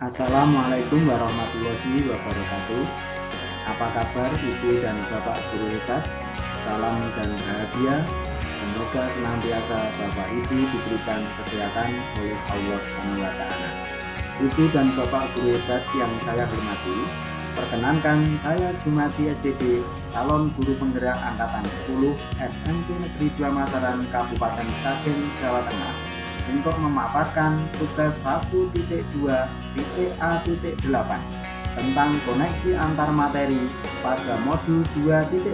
Assalamualaikum warahmatullahi wabarakatuh. Apa kabar Ibu dan Bapak guru hebat? Salam dan bahagia. Semoga senantiasa Bapak Ibu diberikan kesehatan oleh Allah Subhanahu wa Ta'ala. Ibu dan Bapak guru hebat yang saya hormati, perkenankan saya Jumadi SPD, calon guru penggerak angkatan 10 SMP Negeri 2 Mataram, Kabupaten Sragen, Jawa Tengah, untuk memaparkan tugas 1.2.A.8 tentang koneksi antar materi pada modul 2.1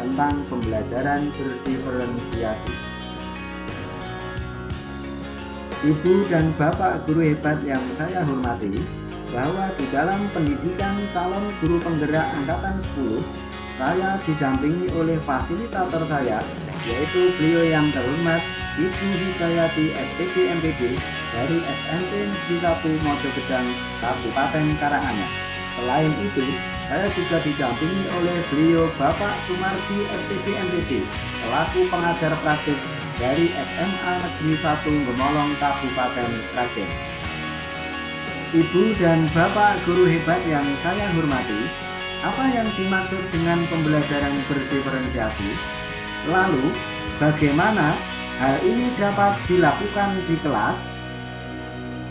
tentang pembelajaran berdiferensiasi. Ibu dan Bapak guru hebat yang saya hormati, bahwa di dalam pendidikan calon guru penggerak angkatan 10, saya didampingi oleh fasilitator saya, yaitu beliau yang terhormat Ibu Hidayati SPD MPD dari SMP Negeri 1 Mojogedang, Kabupaten Karanganyar. Selain itu, saya juga didampingi oleh beliau Bapak Sumardi SPD MPD selaku pengajar praktik dari SMA Negeri 1 Gemolong, Kabupaten Sragen. Ibu dan Bapak guru hebat yang saya hormati, apa yang dimaksud dengan pembelajaran berdiferensiasi? Lalu, bagaimana hal ini dapat dilakukan di kelas?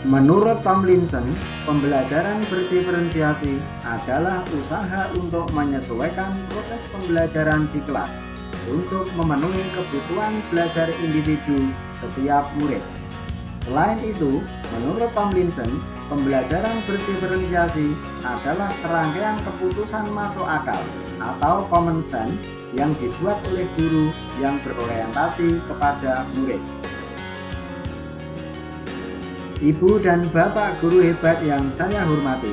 Menurut Tomlinson, pembelajaran berdiferensiasi adalah usaha untuk menyesuaikan proses pembelajaran di kelas untuk memenuhi kebutuhan belajar individu setiap murid. Selain itu, menurut Tomlinson, pembelajaran berdiferensiasi adalah serangkaian keputusan masuk akal atau common sense yang dibuat oleh guru yang berorientasi kepada murid. Ibu dan Bapak guru hebat yang saya hormati,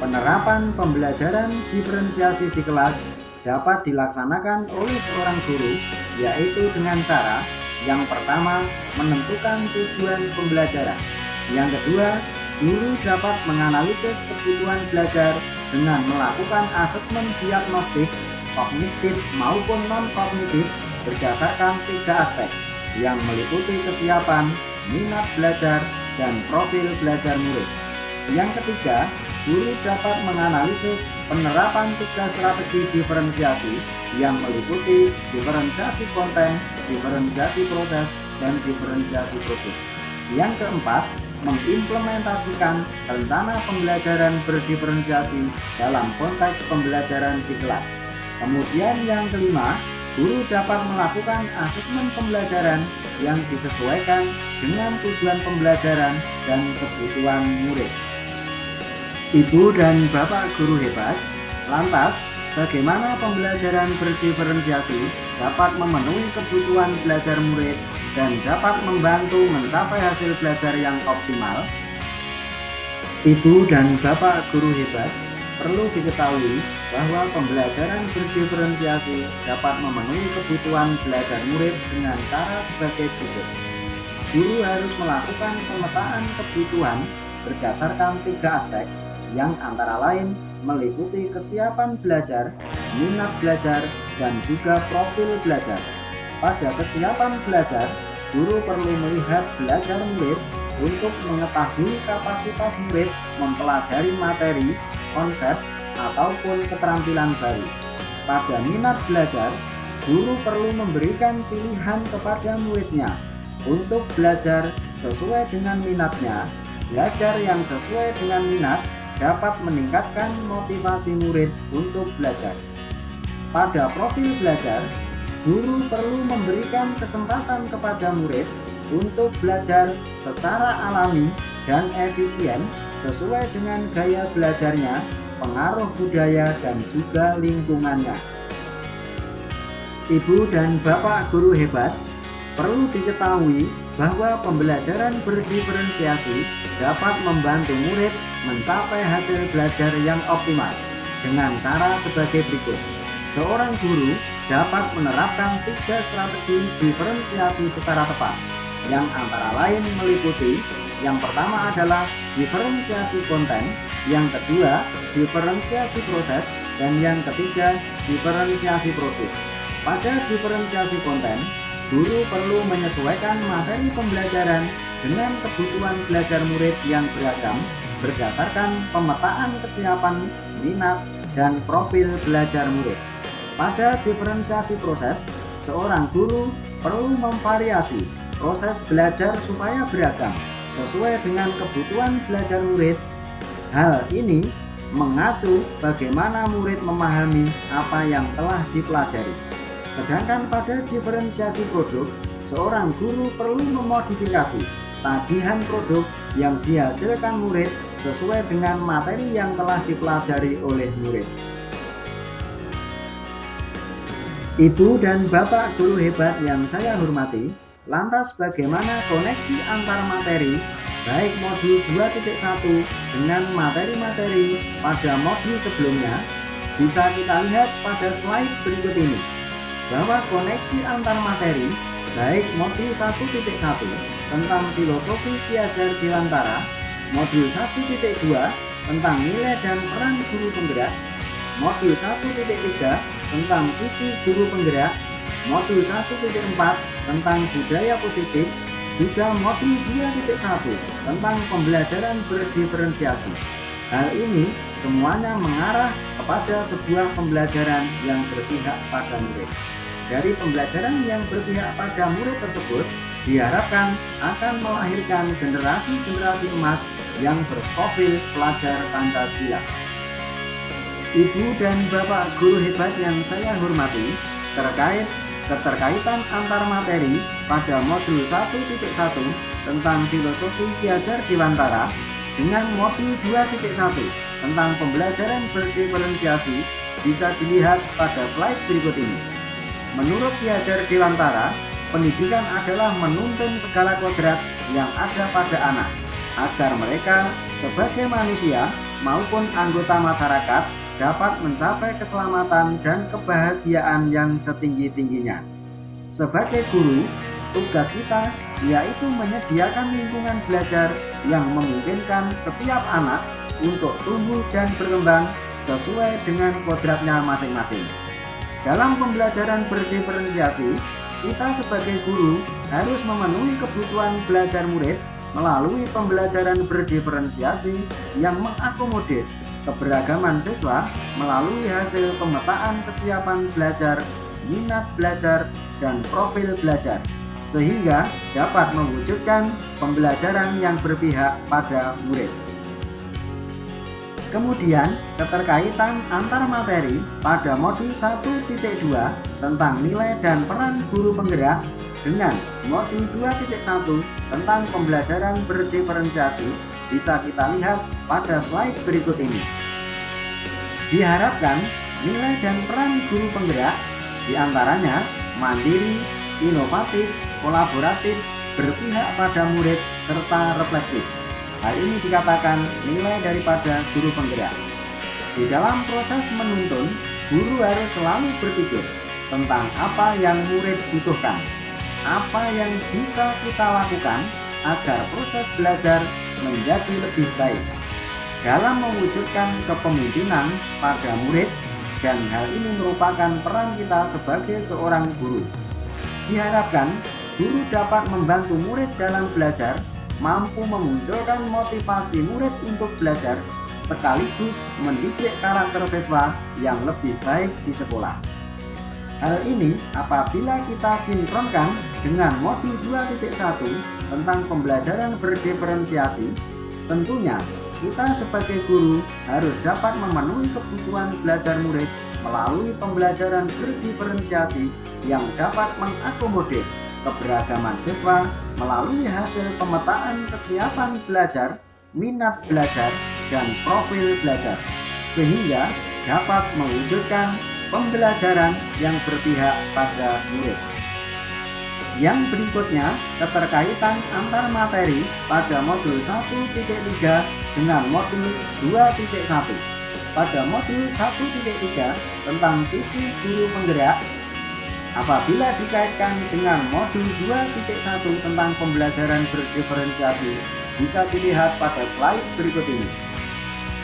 penerapan pembelajaran diferensiasi di kelas dapat dilaksanakan oleh seorang guru, yaitu dengan cara yang pertama, menentukan tujuan pembelajaran. Yang kedua, guru dapat menganalisis kebutuhan belajar dengan melakukan asesmen diagnostik kognitif maupun non-kognitif berdasarkan 3 aspek yang meliputi kesiapan, minat belajar, dan profil belajar murid. Yang ketiga, guru dapat menganalisis penerapan 3 strategi diferensiasi yang meliputi diferensiasi konten, diferensiasi proses, dan diferensiasi produk. Yang keempat, mengimplementasikan rencana pembelajaran berdiferensiasi dalam konteks pembelajaran di kelas. Kemudian yang kelima, guru dapat melakukan asesmen pembelajaran yang disesuaikan dengan tujuan pembelajaran dan kebutuhan murid. Ibu dan Bapak guru hebat, lantas bagaimana pembelajaran berdiferensiasi dapat memenuhi kebutuhan belajar murid dan dapat membantu mencapai hasil belajar yang optimal? Ibu dan Bapak guru hebat, perlu diketahui bahwa pembelajaran berdiferensiasi dapat memenuhi kebutuhan belajar murid dengan cara sebagai berikut. Guru harus melakukan pemetaan kebutuhan berdasarkan 3 aspek yang antara lain meliputi kesiapan belajar, minat belajar, dan juga profil belajar. Pada kesiapan belajar, guru perlu melihat belajar murid untuk mengetahui kapasitas murid mempelajari materi, konsep, ataupun keterampilan baru. Pada minat belajar, guru perlu memberikan pilihan kepada muridnya untuk belajar sesuai dengan minatnya. Belajar yang sesuai dengan minat dapat meningkatkan motivasi murid untuk belajar. Pada profil belajar, guru perlu memberikan kesempatan kepada murid untuk belajar secara alami dan efisien sesuai dengan gaya belajarnya, pengaruh budaya, dan juga lingkungannya. Ibu dan Bapak guru hebat, perlu diketahui bahwa pembelajaran berdiferensiasi dapat membantu murid mencapai hasil belajar yang optimal dengan cara sebagai berikut. Seorang guru dapat menerapkan 3 strategi diferensiasi secara tepat, yang antara lain meliputi: yang pertama adalah diferensiasi konten, yang kedua diferensiasi proses, dan yang ketiga diferensiasi produk. Pada diferensiasi konten, guru perlu menyesuaikan materi pembelajaran dengan kebutuhan belajar murid yang beragam berdasarkan pemetaan kesiapan, minat, dan profil belajar murid. Pada diferensiasi proses, seorang guru perlu memvariasi proses belajar supaya beragam sesuai dengan kebutuhan belajar murid. Hal ini mengacu bagaimana murid memahami apa yang telah dipelajari. Sedangkan pada diferensiasi produk, seorang guru perlu memodifikasi tagihan produk yang dihasilkan murid sesuai dengan materi yang telah dipelajari oleh murid. Ibu dan Bapak guru hebat yang saya hormati, lantas bagaimana koneksi antar materi baik modul 2.1 dengan materi-materi pada modul sebelumnya? Bisa kita lihat pada slide berikut ini bahwa koneksi antar materi baik modul 1.1 tentang filosofi Ki Hajar Dewantara, modul 1.2 tentang nilai dan peran guru penggerak, modul 1.3 tentang visi guru penggerak, modul 1.4 tentang budaya positif, juga modul 2.1 tentang pembelajaran berdiferensiasi. Hal ini semuanya mengarah kepada sebuah pembelajaran yang berpihak pada murid. Dari pembelajaran yang berpihak pada murid tersebut diharapkan akan melahirkan generasi-generasi emas yang berprofil pelajar Pancasila. Ibu dan Bapak guru hebat yang saya hormati, terkait keterkaitan antar materi pada modul 1.1 tentang filosofi Ki Hajar Dewantara dengan modul 2.1 tentang pembelajaran berdiferensiasi bisa dilihat pada slide berikut ini. Menurut Ki Hajar Dewantara, pendidikan adalah menuntun segala kodrat yang ada pada anak, agar mereka sebagai manusia maupun anggota masyarakat dapat mencapai keselamatan dan kebahagiaan yang setinggi-tingginya. Sebagai guru, tugas kita yaitu menyediakan lingkungan belajar yang memungkinkan setiap anak untuk tumbuh dan berkembang sesuai dengan kodratnya masing-masing. Dalam pembelajaran berdiferensiasi, kita sebagai guru harus memenuhi kebutuhan belajar murid melalui pembelajaran berdiferensiasi yang mengakomodir keberagaman siswa melalui hasil pemetaan kesiapan belajar, minat belajar, dan profil belajar, sehingga dapat mewujudkan pembelajaran yang berpihak pada murid. Kemudian, keterkaitan antar materi pada modul 1.2 tentang nilai dan peran guru penggerak dengan modul 2.1 tentang pembelajaran berdiferensiasi bisa kita lihat pada slide berikut ini. Diharapkan nilai dan peran guru penggerak diantaranya mandiri, inovatif, kolaboratif, berpihak pada murid, serta reflektif. Hal ini dikatakan nilai daripada guru penggerak. Di dalam proses menuntun, guru harus selalu berpikir tentang apa yang murid butuhkan, apa yang bisa kita lakukan agar proses belajar menjadi lebih baik dalam mewujudkan kepemimpinan pada murid, dan hal ini merupakan peran kita sebagai seorang guru. Diharapkan guru dapat membantu murid dalam belajar, mampu memunculkan motivasi murid untuk belajar, sekaligus mendidik karakter siswa yang lebih baik di sekolah. Hal ini apabila kita sinkronkan dengan modul 2.1 tentang pembelajaran berdiferensiasi, tentunya kita sebagai guru harus dapat memenuhi kebutuhan belajar murid melalui pembelajaran berdiferensiasi yang dapat mengakomodir keberagaman siswa melalui hasil pemetaan kesiapan belajar, minat belajar, dan profil belajar, sehingga dapat mewujudkan pembelajaran yang berpihak pada murid. Yang berikutnya, keterkaitan antar materi pada modul 1.3 dengan modul 2.1. Pada modul 1.3 tentang visi guru penggerak, apabila dikaitkan dengan modul 2.1 tentang pembelajaran berdiferensiasi, bisa dilihat pada slide berikut ini.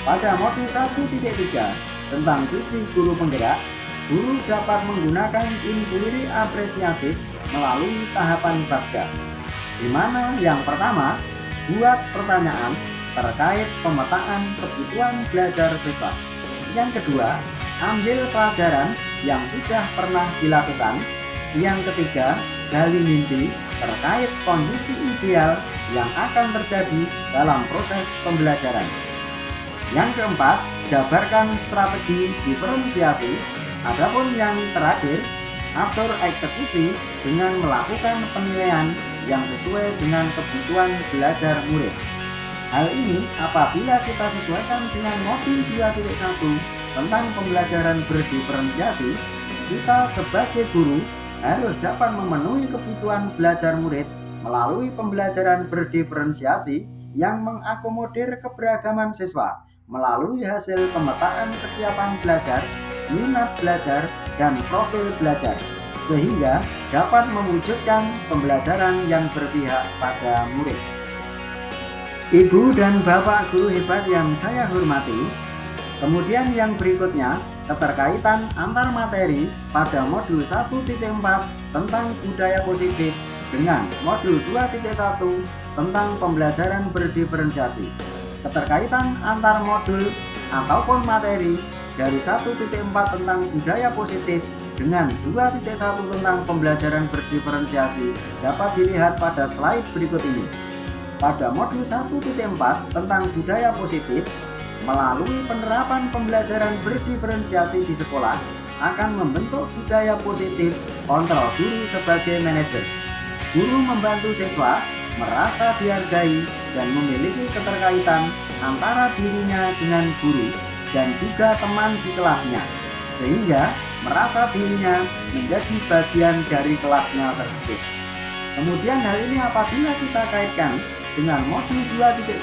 Pada modul 1.3 tentang visi guru penggerak, guru dapat menggunakan inquiry apresiatif melalui tahapan Bagga, di mana yang pertama, buat pertanyaan terkait pemetaan kebutuhan belajar siswa. Yang kedua, ambil pelajaran yang sudah pernah dilakukan. Yang ketiga, gali mimpi terkait kondisi ideal yang akan terjadi dalam proses pembelajaran. Yang keempat, jabarkan strategi diferensiasi. Adapun yang terakhir, atur eksekusi dengan melakukan penilaian yang sesuai dengan kebutuhan belajar murid. Hal ini apabila kita sesuaikan dengan modul 2.1 tentang pembelajaran berdiferensiasi, kita sebagai guru harus dapat memenuhi kebutuhan belajar murid melalui pembelajaran berdiferensiasi yang mengakomodir keberagaman siswa melalui hasil pemetaan kesiapan belajar, minat belajar, dan profil belajar, sehingga dapat mewujudkan pembelajaran yang berpihak pada murid. Ibu dan Bapak guru hebat yang saya hormati, kemudian yang berikutnya keterkaitan antar materi pada modul 1.4 tentang budaya positif dengan modul 2.1 tentang pembelajaran berdiferensiasi. Keterkaitan antar modul ataupun materi dari 1.4 tentang budaya positif dengan 2.1 tentang pembelajaran berdiferensiasi dapat dilihat pada slide berikut ini. Pada modul 1.4 tentang budaya positif, melalui penerapan pembelajaran berdiferensiasi di sekolah akan membentuk budaya positif kontrol guru sebagai manajer. Guru membantu siswa merasa dihargai dan memiliki keterkaitan antara dirinya dengan guru dan juga teman di kelasnya, sehingga merasa dirinya menjadi bagian dari kelasnya tersebut. Kemudian hal ini apabila kita kaitkan dengan modul 2.1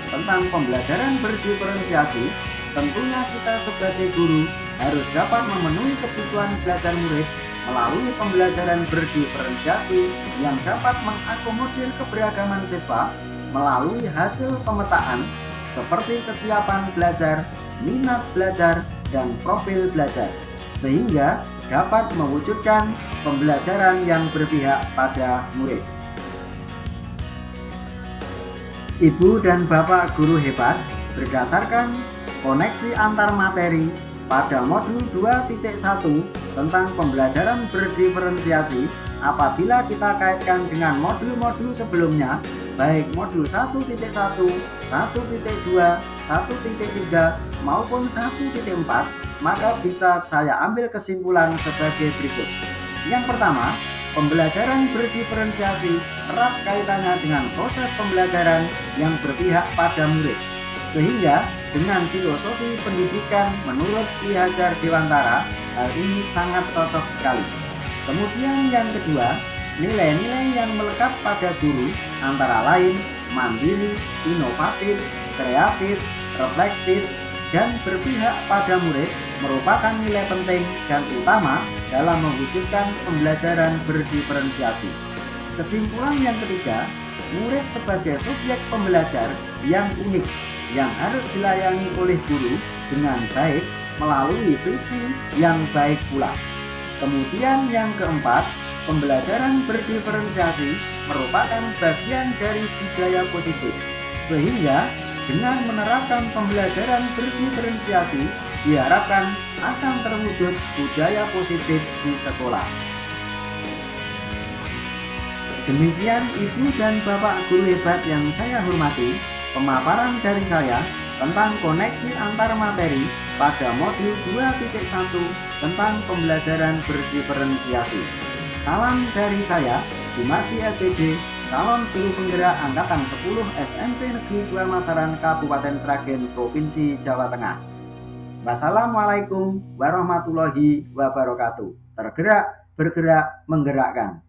tentang pembelajaran berdiferensiasi, tentunya kita sebagai guru harus dapat memenuhi kebutuhan belajar murid melalui pembelajaran berdiferensiasi yang dapat mengakomodir keberagaman siswa melalui hasil pemetaan seperti kesiapan belajar, minat belajar, dan profil belajar, sehingga dapat mewujudkan pembelajaran yang berpihak pada murid. Ibu dan Bapak guru hebat, berdasarkan koneksi antar materi pada modul 2.1 tentang pembelajaran berdiferensiasi, apabila kita kaitkan dengan modul-modul sebelumnya, baik modul 1.1, 1.2, 1.3 maupun 1.4, maka bisa saya ambil kesimpulan sebagai berikut. Yang pertama, pembelajaran berdiferensiasi erat kaitannya dengan proses pembelajaran yang berpihak pada murid, sehingga dengan filosofi pendidikan menurut Ki Hajar Dewantara, hal ini sangat cocok sekali. Kemudian yang kedua, nilai-nilai yang melekat pada guru antara lain mandiri, inovatif, kreatif, reflektif, dan berpihak pada murid merupakan nilai penting dan utama dalam mewujudkan pembelajaran berdiferensiasi. Kesimpulan yang ketiga, murid sebagai subjek pembelajar yang unik yang harus dilayani oleh guru dengan baik melalui visi yang baik pula. Kemudian yang keempat, pembelajaran berdiferensiasi merupakan bagian dari budaya positif, sehingga dengan menerapkan pembelajaran berdiferensiasi diharapkan akan terwujud budaya positif di sekolah. Demikian Ibu dan Bapak guru hebat yang saya hormati, pemaparan dari saya tentang koneksi antar materi pada modul 2.1 tentang pembelajaran berdiferensiasi. Salam dari saya, Dimasi SPG, calon guru penggerak Angkatan 10 SMP Negeri 2 Masaran, Kabupaten Sragen, Provinsi Jawa Tengah. Wassalamualaikum warahmatullahi wabarakatuh. Tergerak, bergerak, menggerakkan.